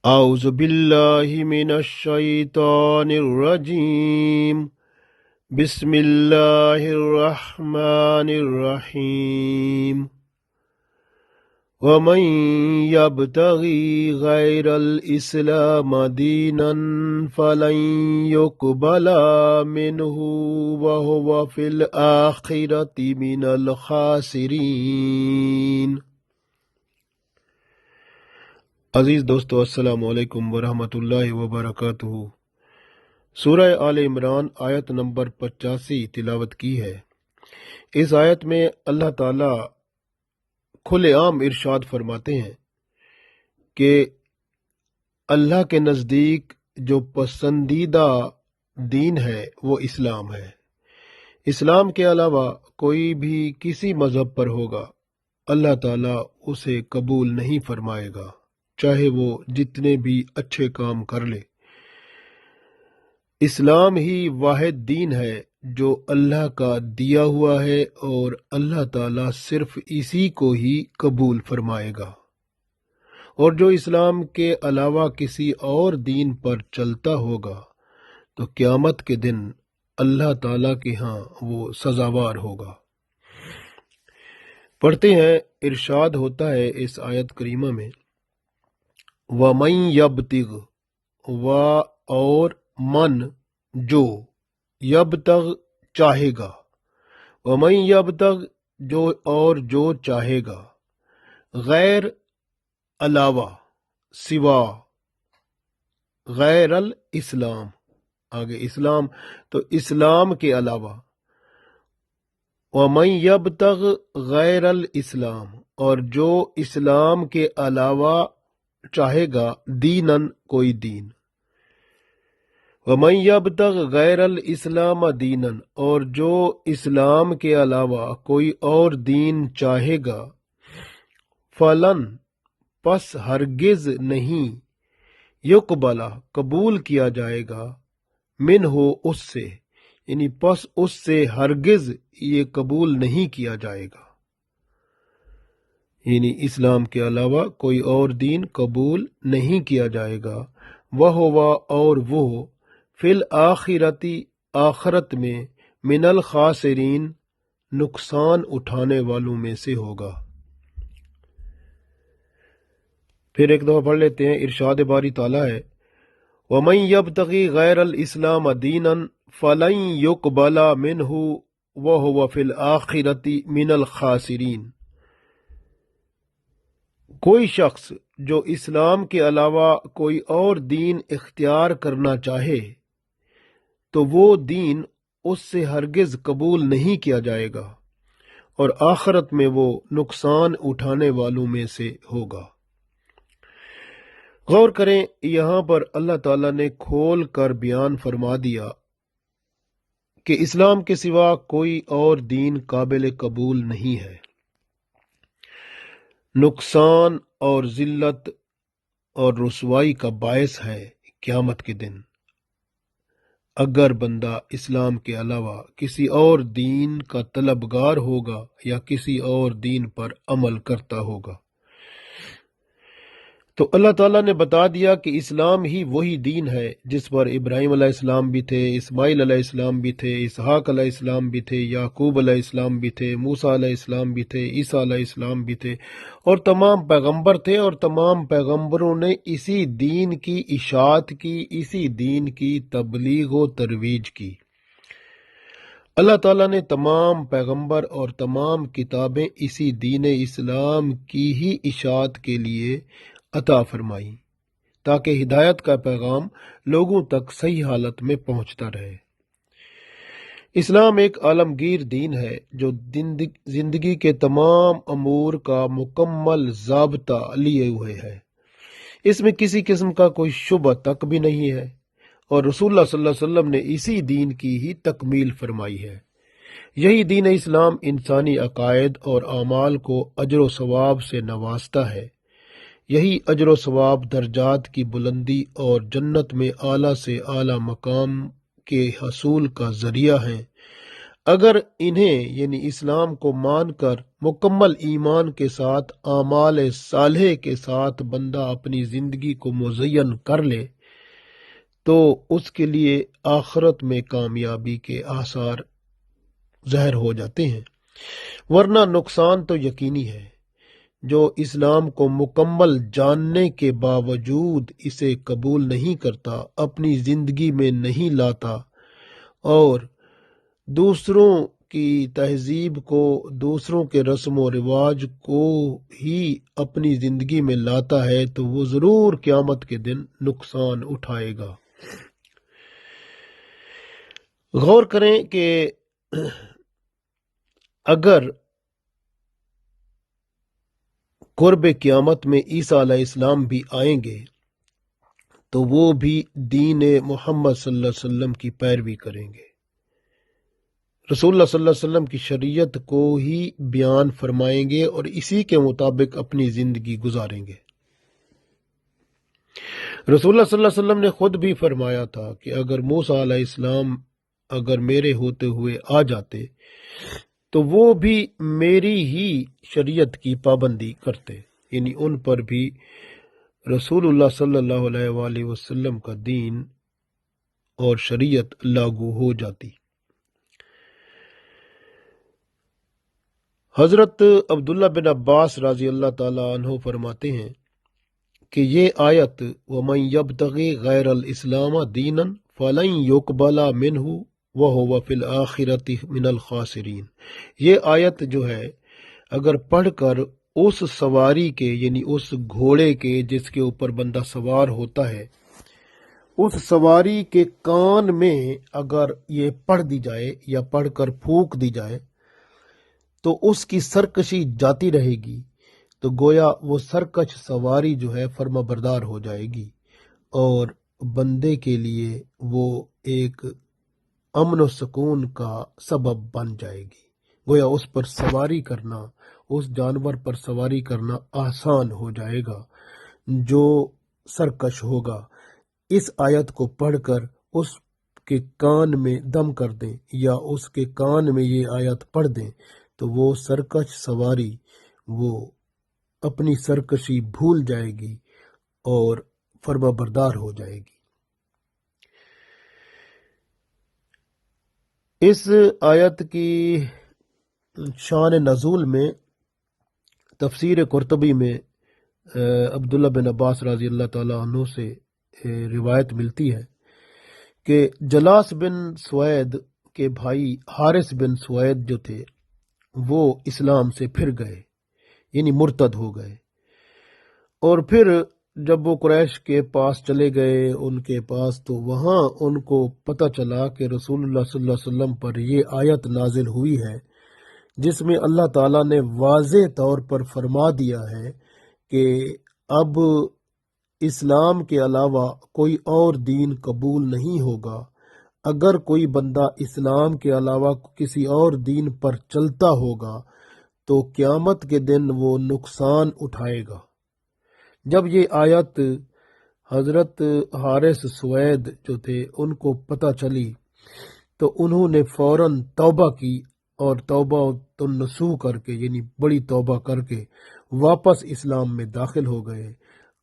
اعوذ باللہ من الشیطان الرجیم بسم اللہ الرحمن الرحیم ومن یبتغی غیر الاسلام دینا فلن یقبل منہ وہو فی الآخرۃ من الخاسرین۔ عزیز دوستو، السلام علیکم ورحمۃ اللہ وبرکاتہ۔ سورہ آل عمران آیت نمبر 85 تلاوت کی ہے۔ اس آیت میں اللہ تعالیٰ کھلے عام ارشاد فرماتے ہیں کہ اللہ کے نزدیک جو پسندیدہ دین ہے وہ اسلام ہے۔ اسلام کے علاوہ کوئی بھی کسی مذہب پر ہوگا، اللہ تعالیٰ اسے قبول نہیں فرمائے گا، چاہے وہ جتنے بھی اچھے کام کر لے۔ اسلام ہی واحد دین ہے جو اللہ کا دیا ہوا ہے، اور اللہ تعالیٰ صرف اسی کو ہی قبول فرمائے گا، اور جو اسلام کے علاوہ کسی اور دین پر چلتا ہوگا تو قیامت کے دن اللہ تعالیٰ کے ہاں وہ سزاوار ہوگا۔ پڑھتے ہیں، ارشاد ہوتا ہے اس آیت کریمہ میں، وَمَن یبتغ، و اور من جو، یبتغ چاہے گا، وَمَن یبتغ جو اور جو چاہے گا، غیر علاوہ، سوا، غیر الاسلام، آگے اسلام تو اسلام کے علاوہ، وَمَن یبتغ غیر الاسلام اور جو اسلام کے علاوہ چاہے گا، دینن کوئی دین، وَمَن یبتغ غیر الاسلام دینن اور جو اسلام کے علاوہ کوئی اور دین چاہے گا، فلن پس ہرگز نہیں، یقبلا قبول کیا جائے گا، منہ اس سے، یعنی پس اس سے ہرگز یہ قبول نہیں کیا جائے گا، یعنی اسلام کے علاوہ کوئی اور دین قبول نہیں کیا جائے گا، وہ اور وہ فی الآخرتی آخرت میں، من الخاسرین نقصان اٹھانے والوں میں سے ہوگا۔ پھر ایک دفعہ پڑھ لیتے ہیں، ارشاد باری تعالیٰ ہے، وَمَن یبتغی غیر الاسلام دینا فلن یقبل منہ وہو فی الآخرۃ من الخاسرین۔ کوئی شخص جو اسلام کے علاوہ کوئی اور دین اختیار کرنا چاہے تو وہ دین اس سے ہرگز قبول نہیں کیا جائے گا، اور آخرت میں وہ نقصان اٹھانے والوں میں سے ہوگا۔ غور کریں، یہاں پر اللہ تعالیٰ نے کھول کر بیان فرما دیا کہ اسلام کے سوا کوئی اور دین قابل قبول نہیں ہے۔ نقصان اور ذلت اور رسوائی کا باعث ہے قیامت کے دن اگر بندہ اسلام کے علاوہ کسی اور دین کا طلبگار ہوگا یا کسی اور دین پر عمل کرتا ہوگا۔ تو اللہ تعالیٰ نے بتا دیا کہ اسلام ہی وہی دین ہے جس پر ابراہیم علیہ السلام بھی تھے، اسماعیل علیہ السلام بھی تھے، اسحاق علیہ السلام بھی تھے، یعقوب علیہ السلام بھی تھے، موسیٰ علیہ السلام بھی تھے، عیسیٰ علیہ السلام بھی تھے، اور تمام پیغمبر تھے، اور تمام پیغمبروں نے اسی دین کی اشاعت کی، اسی دین کی تبلیغ و ترویج کی۔ اللہ تعالیٰ نے تمام پیغمبر اور تمام کتابیں اسی دین اسلام کی ہی اشاعت کے لیے عطا فرمائی، تاکہ ہدایت کا پیغام لوگوں تک صحیح حالت میں پہنچتا رہے۔ اسلام ایک عالمگیر دین ہے جو زندگی کے تمام امور کا مکمل ضابطہ لیے ہوئے ہے۔ اس میں کسی قسم کا کوئی شبہ تک بھی نہیں ہے، اور رسول اللہ صلی اللہ علیہ وسلم نے اسی دین کی ہی تکمیل فرمائی ہے۔ یہی دین اسلام انسانی عقائد اور اعمال کو اجر و ثواب سے نوازتا ہے۔ یہی اجر و ثواب، درجات کی بلندی اور جنت میں اعلیٰ سے اعلیٰ مقام کے حصول کا ذریعہ ہیں۔ اگر انہیں یعنی اسلام کو مان کر مکمل ایمان کے ساتھ، اعمال صالح کے ساتھ بندہ اپنی زندگی کو مزین کر لے تو اس کے لیے آخرت میں کامیابی کے آثار ظاہر ہو جاتے ہیں، ورنہ نقصان تو یقینی ہے۔ جو اسلام کو مکمل جاننے کے باوجود اسے قبول نہیں کرتا، اپنی زندگی میں نہیں لاتا اور دوسروں کی تہذیب کو، دوسروں کے رسم و رواج کو ہی اپنی زندگی میں لاتا ہے تو وہ ضرور قیامت کے دن نقصان اٹھائے گا۔ غور کریں کہ اگر قرب قیامت میں عیسیٰ علیہ السلام بھی آئیں گے تو وہ بھی دین محمد صلی اللہ علیہ وسلم کی پیروی کریں گے، رسول اللہ صلی اللہ علیہ وسلم کی شریعت کو ہی بیان فرمائیں گے اور اسی کے مطابق اپنی زندگی گزاریں گے۔ رسول اللہ صلی اللہ علیہ وسلم نے خود بھی فرمایا تھا کہ اگر موسیٰ علیہ السلام اگر میرے ہوتے ہوئے آ جاتے تو وہ بھی میری ہی شریعت کی پابندی کرتے، یعنی ان پر بھی رسول اللہ صلی اللہ علیہ وآلہ وسلم کا دین اور شریعت لاگو ہو جاتی۔ حضرت عبداللہ بن عباس رضی اللہ تعالیٰ عنہ فرماتے ہیں کہ یہ آیت وَمَن يَبْتَغِ غَيْرَ الْإِسْلَامَ دِينًا فَلَن يُقْبَلَ مِنْهُ وَهُوَ فِي الْآخِرَةِ مِنَ الْخَاسِرِينَ، یہ آیت جو ہے اگر پڑھ کر اس سواری کے، یعنی اس گھوڑے کے جس کے اوپر بندہ سوار ہوتا ہے، اس سواری کے کان میں اگر یہ پڑھ دی جائے یا پڑھ کر پھونک دی جائے تو اس کی سرکشی جاتی رہے گی، تو گویا وہ سرکش سواری جو ہے فرما بردار ہو جائے گی اور بندے کے لیے وہ ایک امن و سکون کا سبب بن جائے گی، گویا اس پر سواری کرنا، اس جانور پر سواری کرنا آسان ہو جائے گا جو سرکش ہوگا۔ اس آیت کو پڑھ کر اس کے کان میں دم کر دیں یا اس کے کان میں یہ آیت پڑھ دیں تو وہ سرکش سواری وہ اپنی سرکشی بھول جائے گی اور فرما بردار ہو جائے گی۔ اس آیت کی شان نزول میں تفسیر قرطبی میں عبداللہ بن عباس رضی اللہ تعالیٰ عنہ سے روایت ملتی ہے کہ جلاس بن سوید کے بھائی حارث بن سوید جو تھے وہ اسلام سے پھر گئے، یعنی مرتد ہو گئے، اور پھر جب وہ قریش کے پاس چلے گئے ان کے پاس تو وہاں ان کو پتہ چلا کہ رسول اللہ صلی اللہ علیہ وسلم پر یہ آیت نازل ہوئی ہے جس میں اللہ تعالیٰ نے واضح طور پر فرما دیا ہے کہ اب اسلام کے علاوہ کوئی اور دین قبول نہیں ہوگا، اگر کوئی بندہ اسلام کے علاوہ کسی اور دین پر چلتا ہوگا تو قیامت کے دن وہ نقصان اٹھائے گا۔ جب یہ آیت حضرت حارث سوید جو تھے ان کو پتہ چلی تو انہوں نے فوراً توبہ کی اور توبہ النصوح کر کے، یعنی بڑی توبہ کر کے واپس اسلام میں داخل ہو گئے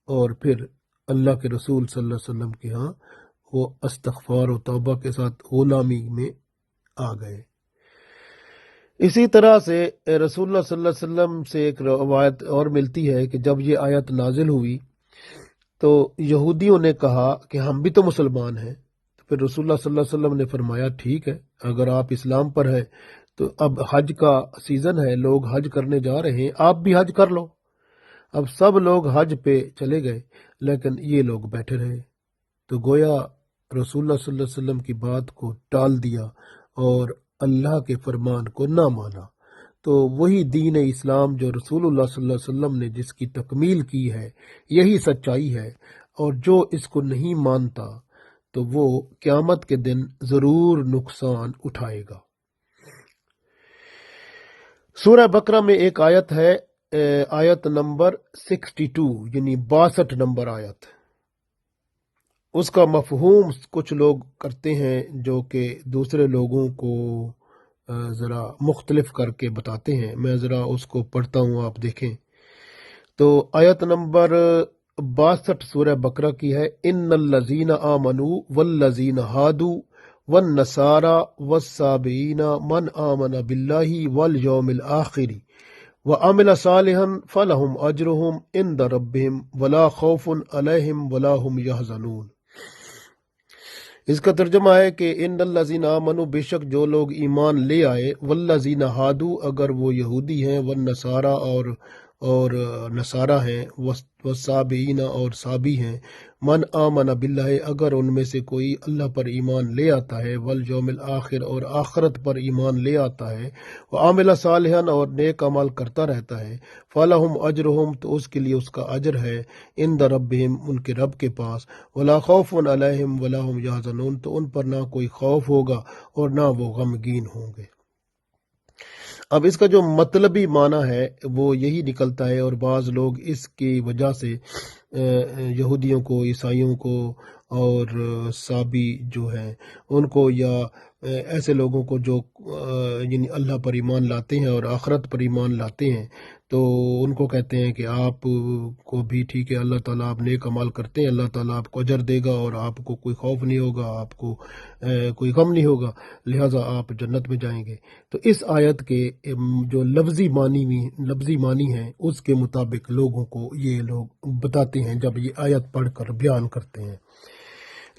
اور پھر اللہ کے رسول صلی اللہ علیہ وسلم کے ہاں وہ استغفار و توبہ کے ساتھ غلامی میں آ گئے۔ اسی طرح سے رسول اللہ صلی اللہ علیہ وسلم سے ایک روایت اور ملتی ہے کہ جب یہ آیت نازل ہوئی تو یہودیوں نے کہا کہ ہم بھی تو مسلمان ہیں، تو پھر رسول اللہ صلی اللہ علیہ وسلم نے فرمایا ٹھیک ہے، اگر آپ اسلام پر ہیں تو اب حج کا سیزن ہے، لوگ حج کرنے جا رہے ہیں، آپ بھی حج کر لو۔ اب سب لوگ حج پہ چلے گئے لیکن یہ لوگ بیٹھے رہے، تو گویا رسول اللہ صلی اللہ علیہ وسلم کی بات کو ٹال دیا اور اللہ کے فرمان کو نہ مانا۔ تو وہی دین اسلام جو رسول اللہ صلی اللہ علیہ وسلم نے جس کی تکمیل کی ہے یہی سچائی ہے، اور جو اس کو نہیں مانتا تو وہ قیامت کے دن ضرور نقصان اٹھائے گا۔ سورہ بقرہ میں ایک آیت ہے، آیت نمبر 62، یعنی 62 نمبر آیت۔ اس کا مفہوم کچھ لوگ کرتے ہیں جو کہ دوسرے لوگوں کو ذرا مختلف کر کے بتاتے ہیں. میں ذرا اس کو پڑھتا ہوں، آپ دیکھیں. تو آیت نمبر 62 سورہ بقرہ کی ہے. ان الذین آمنوا والذین ہادوا والنصارى والصابئین من آمن باللہ والیوم الآخر وعمل صالحا فلہم اجرہم عند ربہم ولا خوف علیہم ولا ہم یحزنون. اس کا ترجمہ ہے کہ ان الذین آمنوا، بے شک جو لوگ ایمان لے آئے، والذین ہادوا اگر وہ یہودی ہیں، والنصارى اور نصارہ ہیں، والصابئین اور صابی ہیں، من آمن باللہ اگر ان میں سے کوئی اللہ پر ایمان لے آتا ہے، والیوم الآخر اور آخرت پر ایمان لے آتا ہے، وعمل صالحا اور نیک عمل کرتا رہتا ہے، فلہم اجرہم تو اس کے لیے اس کا اجر ہے، عند ربہم ان کے رب کے پاس، ولا خوف علیہم ولا ہم یحزنون تو ان پر نہ کوئی خوف ہوگا اور نہ وہ غمگین ہوں گے. اب اس کا جو مطلبی معنی ہے وہ یہی نکلتا ہے، اور بعض لوگ اس کی وجہ سے یہودیوں کو، عیسائیوں کو اور صابی جو ہیں ان کو، یا ایسے لوگوں کو جو یعنی اللہ پر ایمان لاتے ہیں اور آخرت پر ایمان لاتے ہیں، تو ان کو کہتے ہیں کہ آپ کو بھی ٹھیک ہے، اللہ تعالیٰ آپ نیک عمل کرتے ہیں، اللہ تعالیٰ آپ کو اجر دے گا اور آپ کو کوئی خوف نہیں ہوگا، آپ کو کوئی غم نہیں ہوگا، لہٰذا آپ جنت میں جائیں گے. تو اس آیت کے جو لفظی معنی ہیں اس کے مطابق لوگوں کو یہ لوگ بتاتے ہیں جب یہ آیت پڑھ کر بیان کرتے ہیں.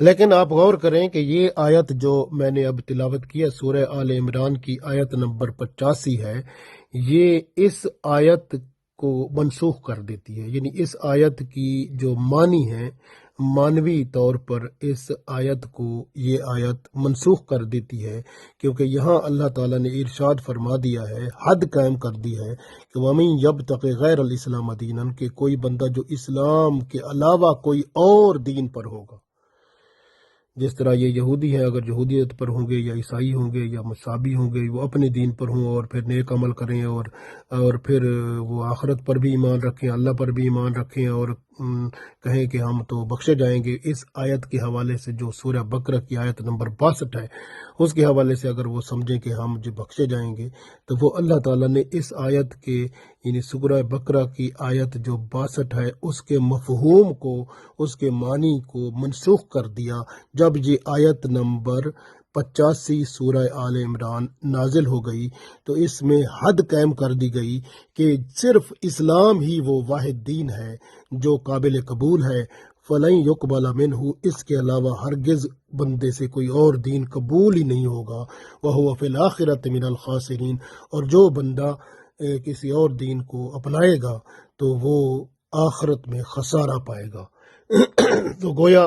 لیکن آپ غور کریں کہ یہ آیت جو میں نے اب تلاوت کی ہے سورہ آل عمران کی آیت نمبر 85 ہے، یہ اس آیت کو منسوخ کر دیتی ہے. یعنی اس آیت کی جو معنی ہے، معنوی طور پر اس آیت کو یہ آیت منسوخ کر دیتی ہے، کیونکہ یہاں اللہ تعالیٰ نے ارشاد فرما دیا ہے، حد قائم کر دی ہے کہ وَمَن يَبْتَغِ غَيْرَ الْإِسْلَامَ دِينًا کہ کوئی بندہ جو اسلام کے علاوہ کوئی اور دین پر ہوگا. جس طرح یہ یہودی ہیں، اگر یہودیت پر ہوں گے یا عیسائی ہوں گے یا مصابی ہوں گے، وہ اپنے دین پر ہوں اور پھر نیک عمل کریں اور پھر وہ آخرت پر بھی ایمان رکھیں، اللہ پر بھی ایمان رکھیں اور کہیں کہ ہم تو بخشے جائیں گے. اس آیت کے حوالے سے جو سورہ بقرہ کی آیت نمبر 62 ہے، اس کے حوالے سے اگر وہ سمجھیں کہ ہم جو بخشے جائیں گے، تو وہ اللہ تعالیٰ نے اس آیت کے یعنی سورہ بقرہ کی آیت جو 62 ہے اس کے مفہوم کو، اس کے معنی کو منسوخ کر دیا جب یہ آیت نمبر 85 سورہ آل عمران نازل ہو گئی. تو اس میں حد قائم کر دی گئی کہ صرف اسلام ہی وہ واحد دین ہے جو قابل قبول ہے. فَلَن يُقْبَلَ مِنْهُ اس کے علاوہ ہرگز بندے سے کوئی اور دین قبول ہی نہیں ہوگا. وَهُوَ فِي الْآخِرَةِ مِنَ الْخَاسِرِينَ اور جو بندہ کسی اور دین کو اپنائے گا تو وہ آخرت میں خسارہ پائے گا. تو گویا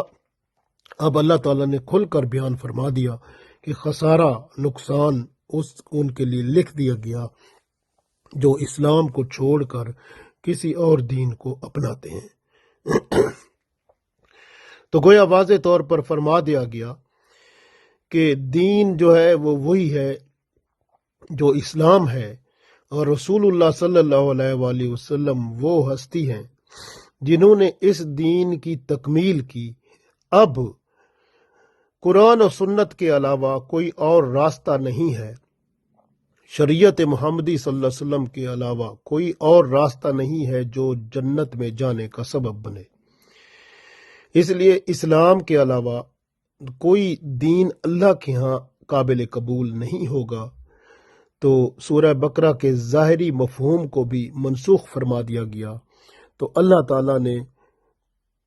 اب اللہ تعالیٰ نے کھل کر بیان فرما دیا کہ خسارہ، نقصان ان کے لیے لکھ دیا گیا جو اسلام کو چھوڑ کر کسی اور دین کو اپناتے ہیں. تو گویا واضح طور پر فرما دیا گیا کہ دین جو ہے وہ وہی ہے جو اسلام ہے، اور رسول اللہ صلی اللہ علیہ وآلہ وسلم وہ ہستی ہیں جنہوں نے اس دین کی تکمیل کی. اب قرآن و سنت کے علاوہ کوئی اور راستہ نہیں ہے، شریعت محمدی صلی اللہ علیہ وسلم کے علاوہ کوئی اور راستہ نہیں ہے جو جنت میں جانے کا سبب بنے. اس لیے اسلام کے علاوہ کوئی دین اللہ کے ہاں قابل قبول نہیں ہوگا. تو سورہ بقرہ کے ظاہری مفہوم کو بھی منسوخ فرما دیا گیا. تو اللہ تعالیٰ نے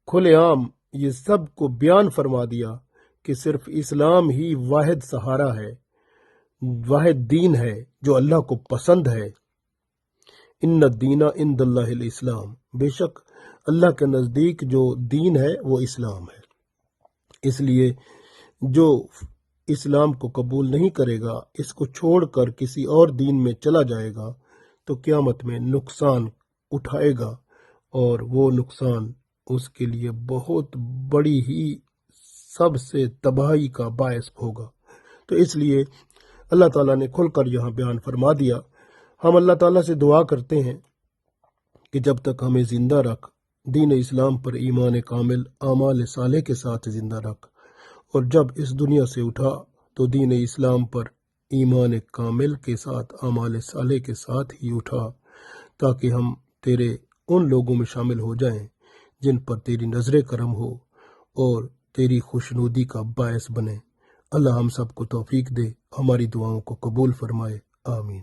کھلے عام یہ سب کو بیان فرما دیا کہ صرف اسلام ہی واحد سہارا ہے، واحد دین ہے جو اللہ کو پسند ہے. ان الدین عند اللہ الاسلام بے شک اللہ کے نزدیک جو دین ہے وہ اسلام ہے. اس لیے جو اسلام کو قبول نہیں کرے گا، اس کو چھوڑ کر کسی اور دین میں چلا جائے گا، تو قیامت میں نقصان اٹھائے گا، اور وہ نقصان اس کے لیے بہت بڑی ہی سب سے تباہی کا باعث ہوگا. تو اس لیے اللہ تعالیٰ نے کھل کر یہاں بیان فرما دیا. ہم اللہ تعالیٰ سے دعا کرتے ہیں کہ جب تک ہمیں زندہ رکھ، دین اسلام پر ایمان کامل، اعمال صالح کے ساتھ زندہ رکھ، اور جب اس دنیا سے اٹھا تو دین اسلام پر ایمان کامل کے ساتھ، اعمال صالح کے ساتھ ہی اٹھا، تاکہ ہم تیرے ان لوگوں میں شامل ہو جائیں جن پر تیری نظر کرم ہو اور تیری خوشنودی کا باعث بنے۔ اللہ ہم سب کو توفیق دے، ہماری دعاؤں کو قبول فرمائے، آمین۔